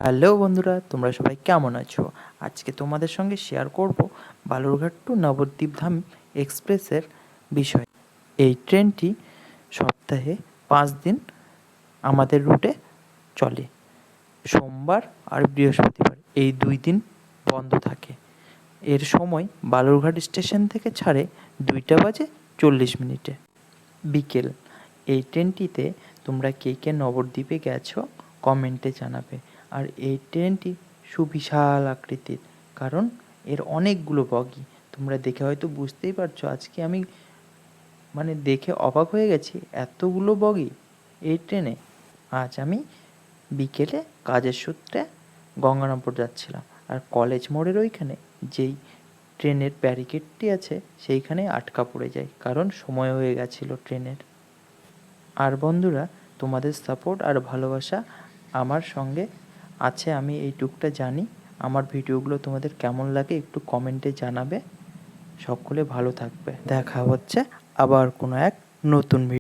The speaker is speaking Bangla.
হ্যালো বন্ধুরা, তোমরা সবাই কেমন আছো? আজকে তোমাদের সঙ্গে শেয়ার করব বালুরঘাট টু নবদ্বীপ ধাম এক্সপ্রেসের বিষয়। এই ট্রেনটি সপ্তাহে 5 দিন আমাদের রুটে চলে। সোমবার আর বৃহস্পতিবার এই 2 দিন বন্ধ থাকে। এর সময় বালুরঘাট স্টেশন থেকে ছাড়ে 2টা বেজে 40 মিনিটে বিকেল। এই ট্রেনটিতে তোমরা কে কে নবদ্বীপে গেছো কমেন্টে জানাবে। আর এই ট্রেনটি সুবিশাল আকৃতির, কারণ এর অনেকগুলো বগি। তোমরা দেখে হয়তো বুঝতেই পারছো, আজকে আমি দেখে অবাক হয়ে গেছি, এতগুলো বগি এই ট্রেনে। আজ আমি বিকেলে কাজের সূত্রে গঙ্গারামপুর যাচ্ছিলাম, আর কলেজ মোড়ের ওইখানে যেই ট্রেনের ব্যারিকেডটি আছে সেইখানে আটকা পড়ে যাই, কারণ সময় হয়ে গেছিলো ট্রেনের। আর বন্ধুরা, তোমাদের সাপোর্ট আর ভালোবাসা আমার সঙ্গে আছে, আমি এইটুকুটা জানি। আমার ভিডিওগুলো তোমাদের কেমন লাগে একটু কমেন্টে জানাবে। সকলে ভালো থাকবে। দেখা হচ্ছে আবার কোনো এক নতুন ভিডিও।